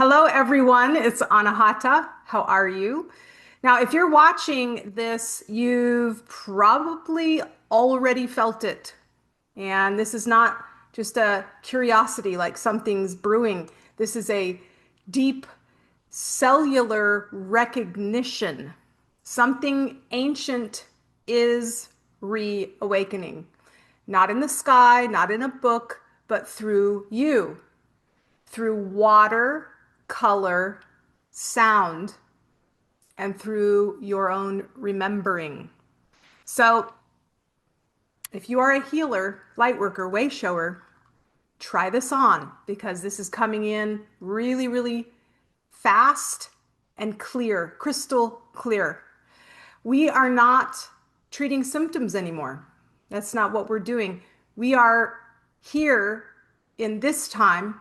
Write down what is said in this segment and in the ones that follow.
Hello, everyone. It's Anahata. How are you? Now, if you're watching this, you've probably already felt it. And this is not just a curiosity like something's brewing. This is a deep cellular recognition. Something ancient is reawakening. Not in the sky, not in a book, but through you, through water, color, sound, and through your own remembering. So, if you are a healer, light worker, way shower, try this on because this is coming in really, really fast and clear, crystal clear. We are not treating symptoms anymore. That's not what we're doing. We are here in this time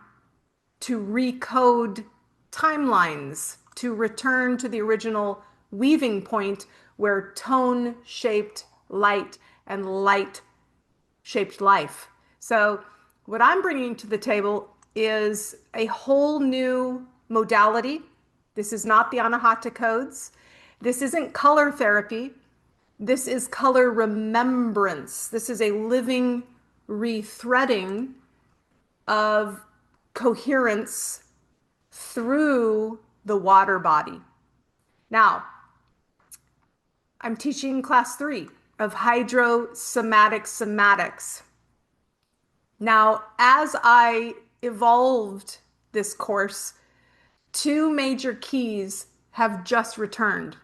to recode timelines, to return to the original weaving point where tone shaped light and light shaped life. So, what I'm bringing to the table is a whole new modality. This is not the Anahata codes. This isn't color therapy. This is color remembrance. This is a living rethreading of coherence through the water body. Now, I'm teaching class 3 of Hydrocymatic Somatics. Now, as I evolved this course, two major keys have just returned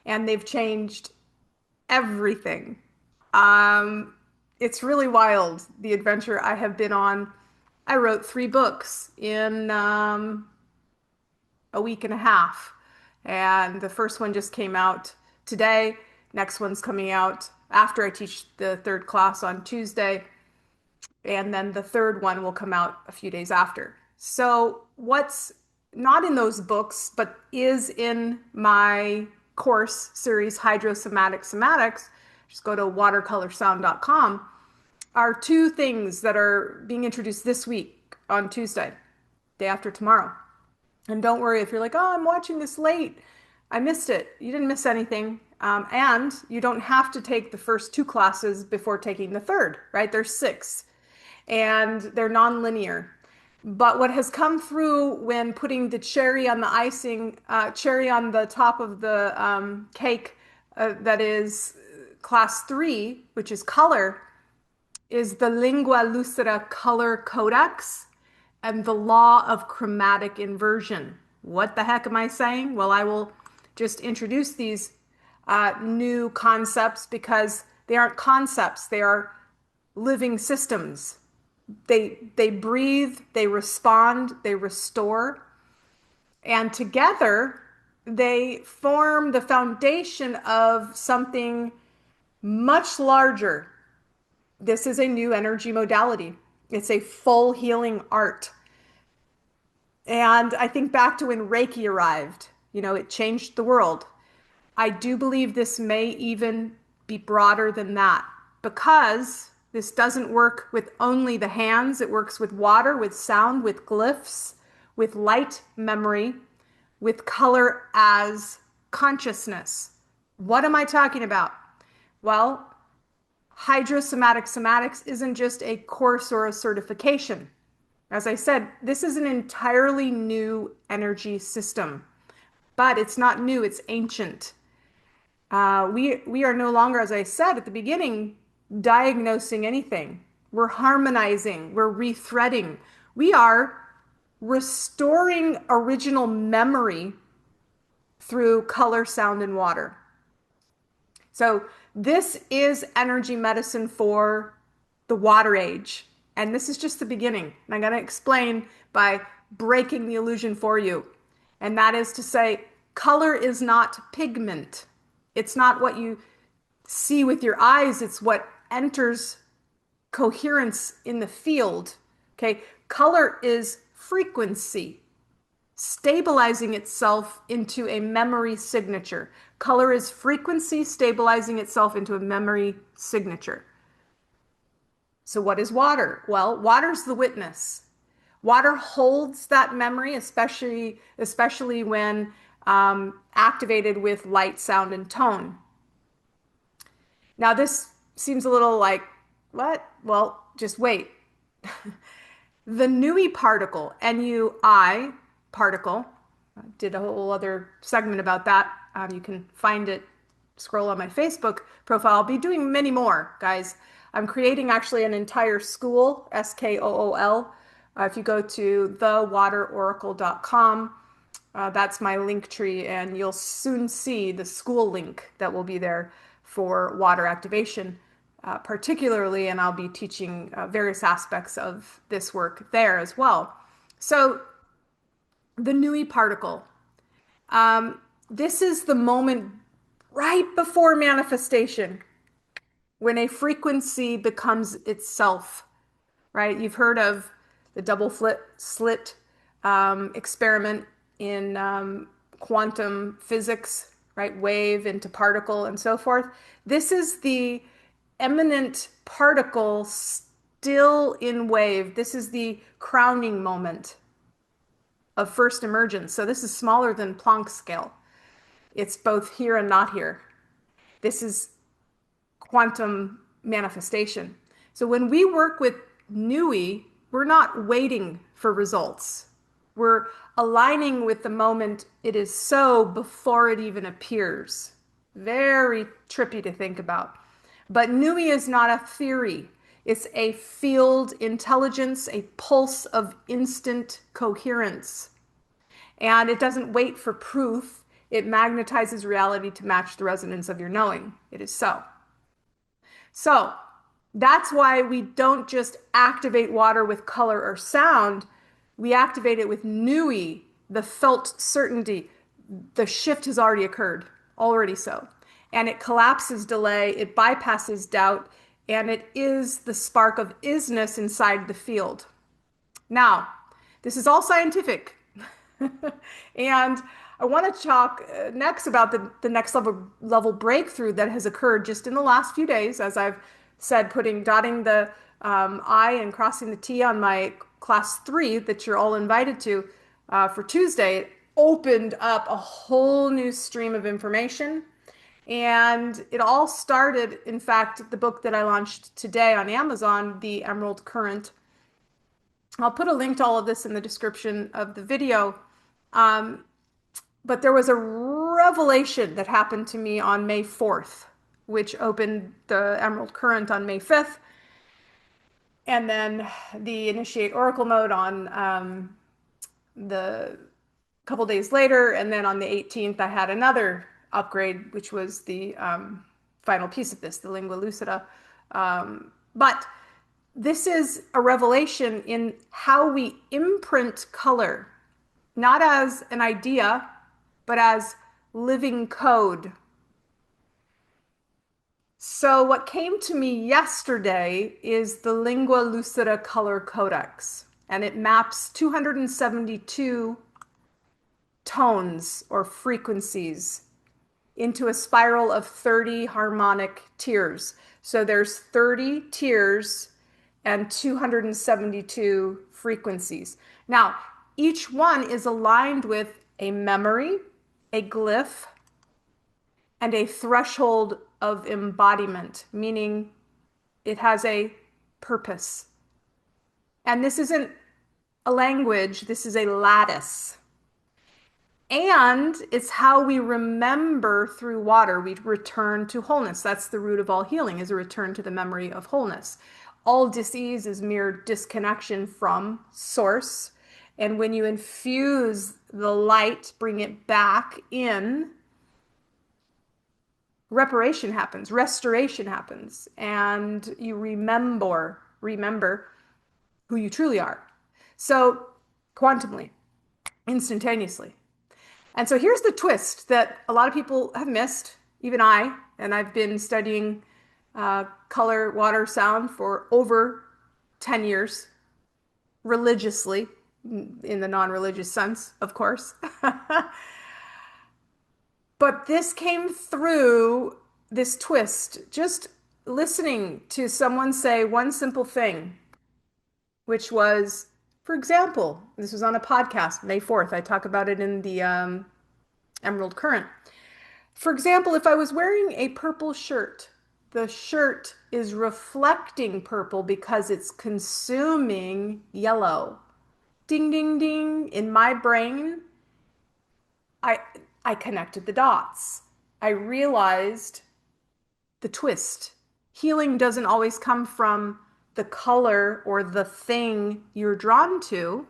and they've changed everything. It's really wild, the adventure I have been on. I wrote 3 books in a week and a half. And the first one just came out today. Next one's coming out after I teach the third class on Tuesday. And then the third one will come out a few days after. So, what's not in those books, but is in my course series, Hydrocymatic Somatics, just go to watercolorsound.com, are 2 things that are being introduced this week on Tuesday, day after tomorrow. And don't worry if you're like, oh, I'm watching this late. I missed it. You didn't miss anything. And you don't have to take the first 2 classes before taking the third, right? There's 6 and they're non-linear. But what has come through when putting the cherry on the icing, cherry on the top of the cake, that is class 3, which is color, is the Linguae Lucida Color Codex and the Law of Chromatic Inversion. What the heck am I saying? Well, I will just introduce these new concepts because they aren't concepts, they are living systems. They breathe, they respond, they restore, and together they form the foundation of something much larger. This is a new energy modality. It's a full healing art. And I think back to when Reiki arrived, it changed the world. I do believe this may even be broader than that because this doesn't work with only the hands. It works with water, with sound, with glyphs, with light memory, with color as consciousness. What am I talking about? Well, Hydrocymatic Somatics isn't just a course or a certification. As I said, this is an entirely new energy system, but it's not new, it's ancient. We are no longer, as I said at the beginning, diagnosing anything. We're harmonizing, we're rethreading. We are restoring original memory through color, sound, and water. So this is energy medicine for the water age. And this is just the beginning. And I'm going to explain by breaking the illusion for you. And that is to say, color is not pigment. It's not what you see with your eyes. It's what enters coherence in the field. Okay. Color is frequency, stabilizing itself into a memory signature. Color is frequency stabilizing itself into a memory signature. So what is water? Well, water's the witness. Water holds that memory, especially when activated with light, sound, and tone. Now, this seems a little like, what? Well, just wait. The NUI particle, NUI particle, I did a whole other segment about that. You can find it, scroll on my Facebook profile. I'll be doing many more, guys. I'm creating actually an entire school, SKOOL. If you go to thewateroracle.com, that's my link tree, and you'll soon see the school link that will be there for water activation, particularly, and I'll be teaching various aspects of this work there as well. So, the NUI particle. This is the moment right before manifestation when a frequency becomes itself, right? You've heard of the double slit experiment in quantum physics, right? Wave into particle and so forth. This is the eminent particle still in wave. This is the crowning moment of first emergence. So this is smaller than Planck's scale. It's both here and not here. This is quantum manifestation. So when we work with NUI, we're not waiting for results. We're aligning with the moment it is so before it even appears. Very trippy to think about. But NUI is not a theory. It's a field intelligence, a pulse of instant coherence. And it doesn't wait for proof. It magnetizes reality to match the resonance of your knowing. It is so. So that's why we don't just activate water with color or sound. We activate it with NUI, the felt certainty. The shift has already occurred, already so. And it collapses delay, it bypasses doubt, and it is the spark of is-ness inside the field. Now, this is all scientific. And I want to talk next about the next level breakthrough that has occurred just in the last few days, as I've said, dotting the I and crossing the T on my class 3 that you're all invited to for Tuesday. It opened up a whole new stream of information. And it all started, in fact, the book that I launched today on Amazon, The Emerald Current. I'll put a link to all of this in the description of the video. But there was a revelation that happened to me on May 4th, which opened the Emerald Current on May 5th. And then the Initiate Oracle mode on the couple days later. And then on the 18th, I had another upgrade, which was the final piece of this, the Lingua Lucida. But this is a revelation in how we imprint color, not as an idea, but as living code. So what came to me yesterday is the Lingua Lucida Color Codex, and it maps 272 tones or frequencies into a spiral of 30 harmonic tiers. So there's 30 tiers and 272 frequencies. Now, each one is aligned with a memory, a glyph, and a threshold of embodiment, meaning it has a purpose. And this isn't a language, this is a lattice. And it's how we remember through water. We return to wholeness. That's the root of all healing, is a return to the memory of wholeness. All disease is mere disconnection from source. And when you infuse the light, bring it back in, reparation happens, restoration happens, and you remember who you truly are. So quantumly, instantaneously. And so here's the twist that a lot of people have missed, even I, and I've been studying color, water, sound for over 10 years, religiously, in the non-religious sense, of course. But this came through this twist, just listening to someone say one simple thing, which was, For example, this was on a podcast, May 4th. I talk about it in the Emerald Current. For example, if I was wearing a purple shirt, the shirt is reflecting purple because it's consuming yellow. Ding, ding, ding. In my brain, I I connected the dots. I realized the twist. Healing doesn't always come from the color or the thing you're drawn to.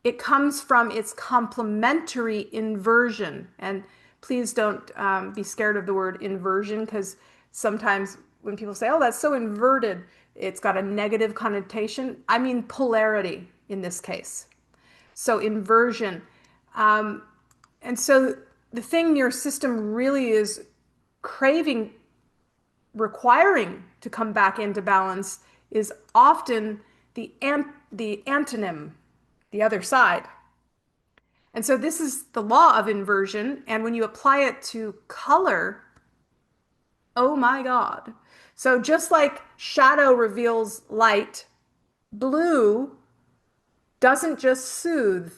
It comes from its complementary inversion. And please don't be scared of the word inversion because sometimes when people say, oh, that's so inverted, it's got a negative connotation. I mean polarity in this case. So inversion. Um, and so the thing your system really is craving, requiring to come back into balance is often the antonym, the other side. And so this is the law of inversion. And when you apply it to color, oh my God. So just like shadow reveals light, blue doesn't just soothe,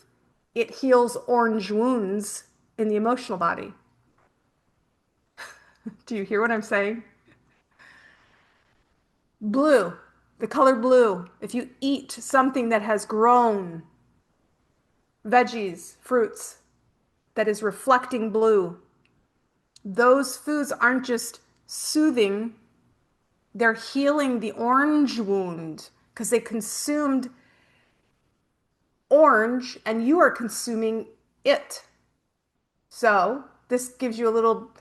it heals orange wounds in the emotional body. Do you hear what I'm saying? Blue, the color blue, if you eat something that has grown, veggies, fruits, that is reflecting blue, those foods aren't just soothing, they're healing the orange wound because they consumed orange and you are consuming it. So this gives you a little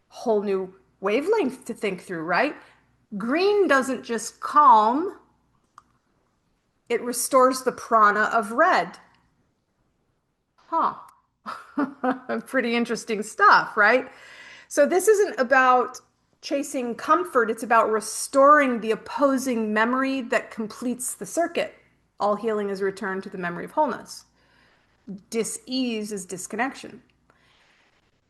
whole new wavelength to think through, right? Green doesn't just calm, it restores the prana of red. Huh. Pretty interesting stuff, right? So this isn't about chasing comfort, it's about restoring the opposing memory that completes the circuit. All healing is returned to the memory of wholeness. Dis-ease is disconnection.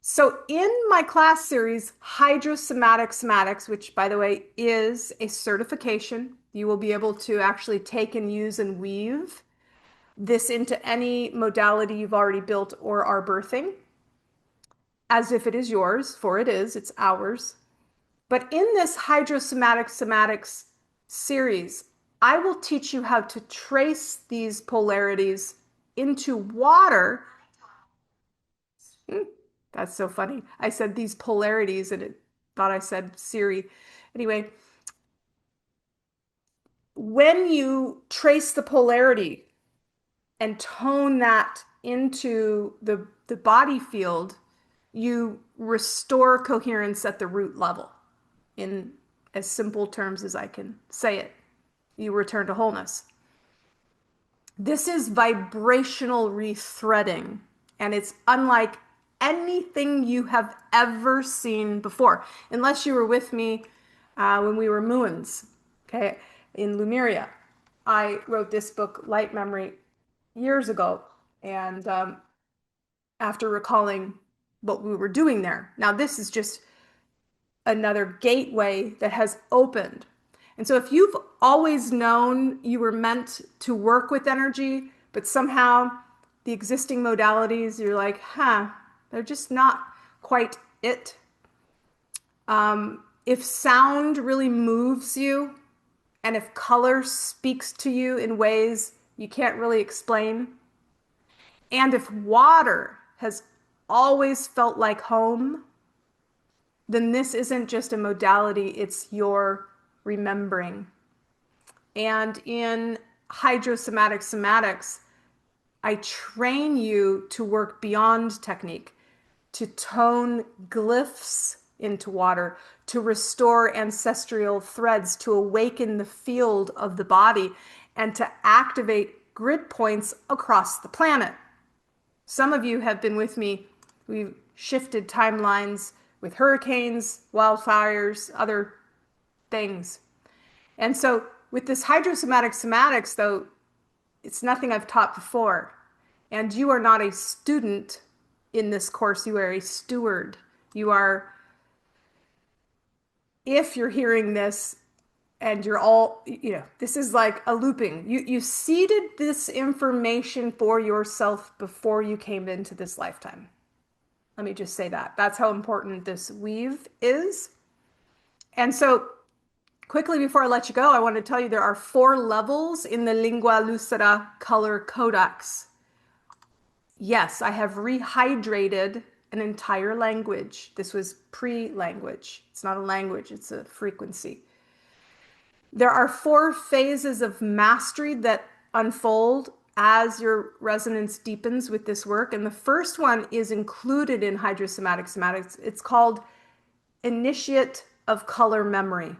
So in my class series, Hydrocymatic Somatics, which by the way is a certification, you will be able to actually take and use and weave this into any modality you've already built or are birthing, as if it is yours, for it is, it's ours. But in this Hydrocymatic Somatics series, I will teach you how to trace these polarities into water. Hmm, that's so funny. I said these polarities and it thought I said Siri. Anyway, when you trace the polarity and tone that into the body field, you restore coherence at the root level in as simple terms as I can say it. You return to wholeness. This is vibrational rethreading, and it's unlike anything you have ever seen before, unless you were with me when we were Muons, okay, in Lumeria. I wrote this book, Light Memory, years ago, and after recalling what we were doing there. Now, this is just another gateway that has opened. And so if you've always known you were meant to work with energy, but somehow the existing modalities, you're like, huh, they're just not quite it. If sound really moves you, and if color speaks to you in ways you can't really explain, and if water has always felt like home, then this isn't just a modality, it's your remembering. And in Hydrocymatic Somatics, I train you to work beyond technique, to tone glyphs into water, to restore ancestral threads, to awaken the field of the body, and to activate grid points across the planet. Some of you have been with me. We've shifted timelines with hurricanes, wildfires, other things. And so with this hydrosomatic somatics, though, it's nothing I've taught before. And you are not a student in this course, you are a steward. You are, if you're hearing this, and you're all, this is like a looping. You seeded this information for yourself before you came into this lifetime. Let me just say that. That's how important this weave is. And so, quickly before I let you go, I want to tell you there are 4 levels in the Lingua Lucida Color Codex. Yes, I have rehydrated an entire language. This was pre-language. It's not a language, it's a frequency. There are 4 phases of mastery that unfold as your resonance deepens with this work. And the first one is included in Hydrocymatic Somatics. It's called Initiate of Color Memory.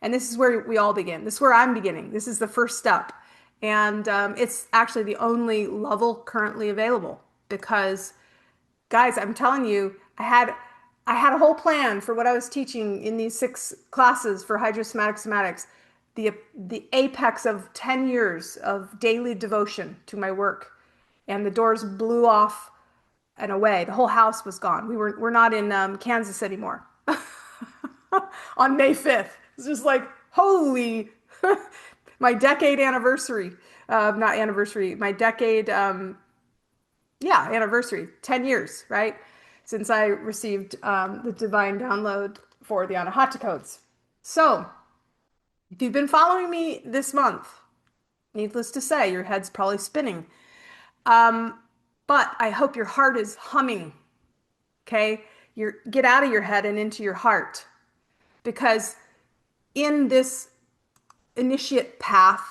And this is where we all begin. This is where I'm beginning. This is the first step. And it's actually the only level currently available because, guys, I'm telling you, I had a whole plan for what I was teaching in these 6 classes for Hydrocymatic Somatics, the apex of 10 years of daily devotion to my work. And the doors blew off and away. The whole house was gone. We're not in Kansas anymore on May 5th. It's just like, holy, my decade anniversary, not anniversary, my decade, anniversary, 10 years, right? Since I received the divine download for the Anahata codes. So, if you've been following me this month, needless to say, your head's probably spinning. But I hope your heart is humming, okay? Get out of your head and into your heart. Because in this initiate path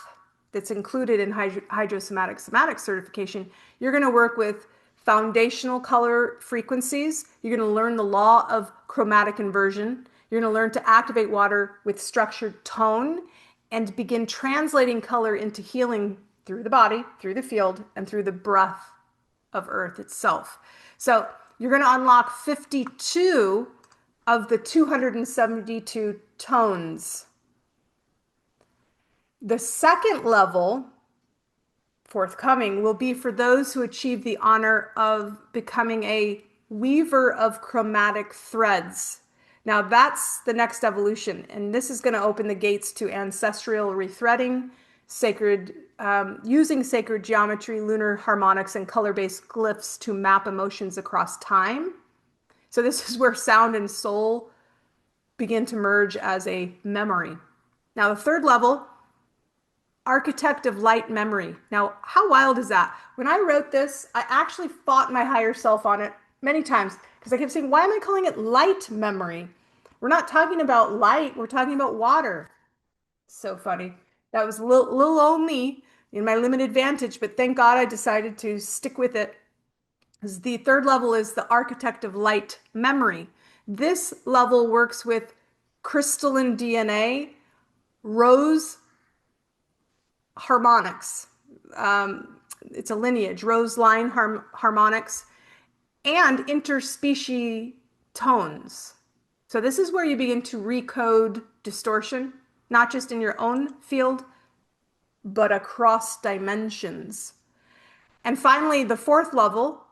that's included in Hydrocymatic Somatic certification, you're going to work with foundational color frequencies. You're going to learn the law of chromatic inversion. You're going to learn to activate water with structured tone and begin translating color into healing through the body, through the field, and through the breath of Earth itself. So you're going to unlock 52 of the 272 tones. The second level, forthcoming, will be for those who achieve the honor of becoming a weaver of chromatic threads. Now that's the next evolution, and this is going to open the gates to ancestral rethreading, using sacred geometry, lunar harmonics, and color-based glyphs to map emotions across time. So this is where sound and soul begin to merge as a memory. Now the third level, Architect of Light Memory. Now, how wild is that? When I wrote this, I actually fought my higher self on it many times because I kept saying, why am I calling it light memory? We're not talking about light, we're talking about water. So funny. That was a little old me in my limited vantage, but thank God I decided to stick with it. The third level is the Architect of Light Memory. This level works with crystalline DNA, rose harmonics. It's a lineage, rose line harmonics, and interspecies tones. So this is where you begin to recode distortion, not just in your own field, but across dimensions. And finally, the fourth level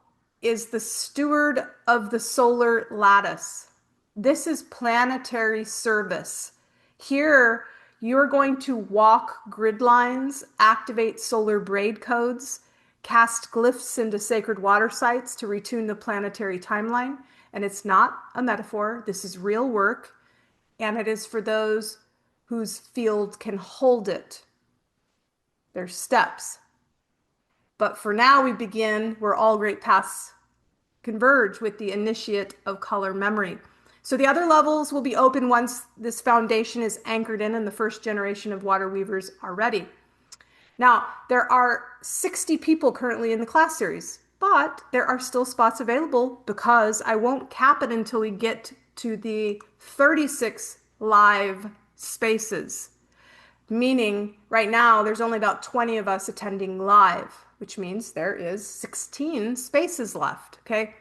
is the Steward of the Solar Lattice. This is planetary service. Here, you're going to walk grid lines, activate solar braid codes, cast glyphs into sacred water sites to retune the planetary timeline. And it's not a metaphor. This is real work. And it is for those whose field can hold it. There's steps. But for now, we begin where all great paths converge with the initiate of color memory. So the other levels will be open once this foundation is anchored in and the first generation of water weavers are ready. Now, there are 60 people currently in the class series, but there are still spots available because I won't cap it until we get to the 36 live spaces. Meaning right now there's only about 20 of us attending live, which means there is 16 spaces left, okay?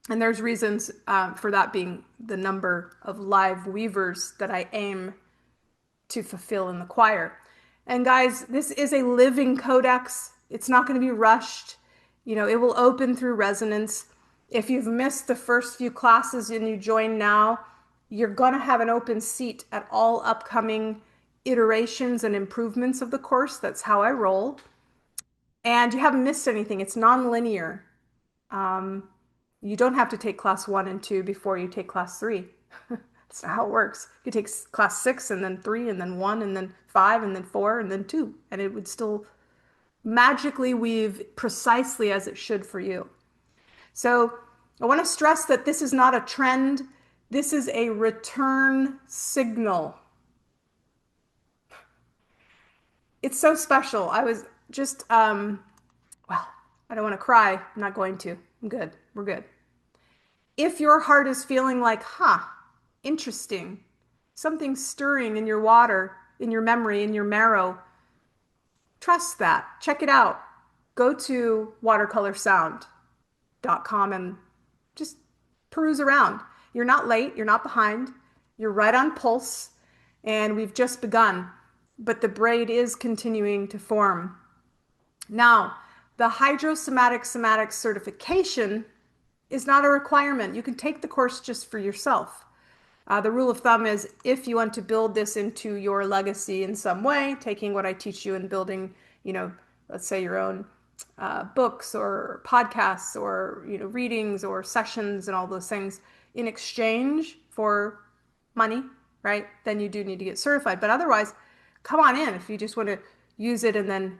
And there's reasons for that being the number of live weavers that I aim to fulfill in the choir. And guys, this is a living codex. It's not going to be rushed. You know, it will open through resonance. If you've missed the first few classes and you join now, You're going to have an open seat at all upcoming iterations and improvements of the course. That's how I roll. And you haven't missed anything. It's non-linear. Um, you don't have to take class 1 and 2 before you take class 3. That's not how it works. You take class 6 and then 3 and then 1 and then 5 and then 4 and then 2. And it would still magically weave precisely as it should for you. So I want to stress that this is not a trend. This is a return signal. It's so special. I was just, well, I don't want to cry. I'm not going to. I'm good. We're good. If your heart is feeling like, interesting, something stirring in your water, in your memory, in your marrow, trust that. Check it out. Go to watercolorsound.com and just peruse around. You're not late, you're not behind, you're right on pulse, and we've just begun. But the braid is continuing to form. Now, the Hydrocymatic Somatics certification is not a requirement. You can take the course just for yourself. The rule of thumb is if you want to build this into your legacy in some way, taking what I teach you and building, let's say your own books or podcasts or, readings or sessions and all those things in exchange for money, right? Then you do need to get certified. But otherwise, come on in if you just want to use it and then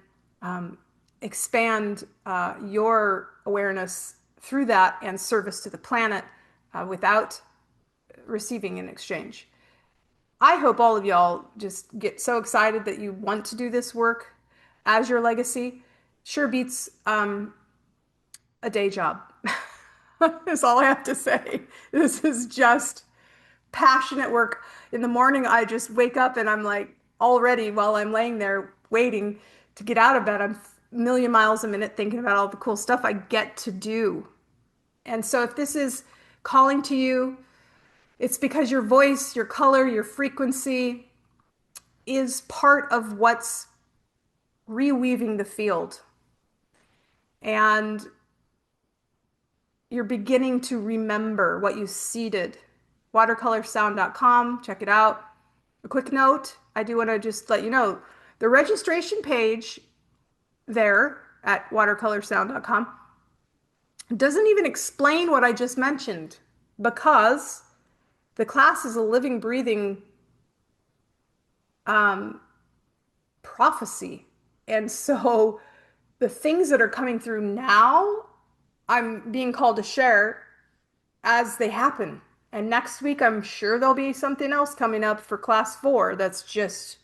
expand your awareness through that and service to the planet without receiving in exchange. I hope all of y'all just get so excited that you want to do this work as your legacy. Sure beats a day job. That's all I have to say. This is just passionate work. In the morning, I just wake up and I'm like, already while I'm laying there waiting to get out of bed, I'm a million miles a minute thinking about all the cool stuff I get to do. And so if this is calling to you, it's because your voice, your color, your frequency is part of what's reweaving the field. And you're beginning to remember what you seeded. Watercolorsound.com, check it out. A quick note, I do want to just let you know, the registration page there at watercolorsound.com doesn't even explain what I just mentioned because the class is a living, breathing prophecy. And so the things that are coming through now, I'm being called to share as they happen. And next week, I'm sure there'll be something else coming up for class 4 that's just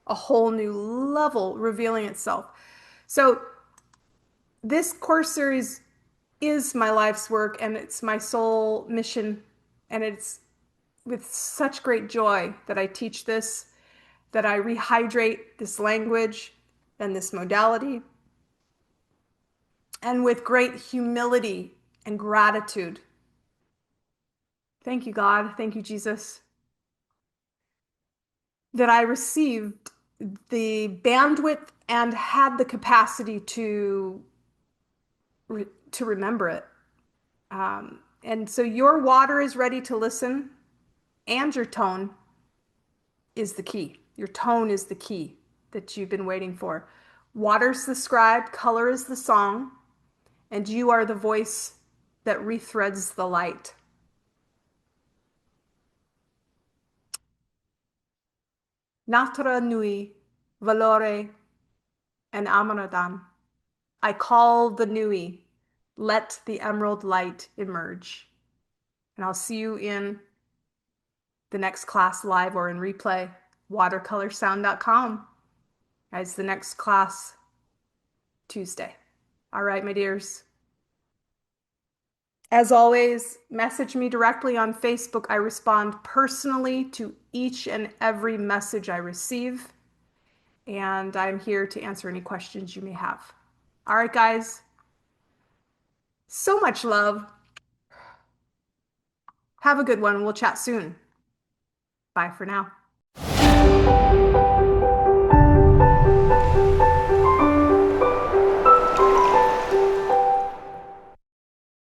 a whole new level revealing itself. So this course series is my life's work and it's my soul mission. And it's with such great joy that I teach this, that I rehydrate this language and this modality, and with great humility and gratitude. Thank you, God. Thank you, Jesus, that I received the bandwidth and had the capacity to remember it. And so your water is ready to listen, and your tone is the key. Your tone is the key that you've been waiting for. Water's the scribe, color is the song, and you are the voice that rethreads the light. Natra nui, valore, and amaradan. I call the newi. Let the emerald light emerge. And I'll see you in the next class live or in replay. Watercolorsound.com. Guys, the next class Tuesday. All right, my dears. As always, message me directly on Facebook. I respond personally to each and every message I receive. And I'm here to answer any questions you may have. All right, guys. So much love. Have a good one. We'll chat soon. Bye for now.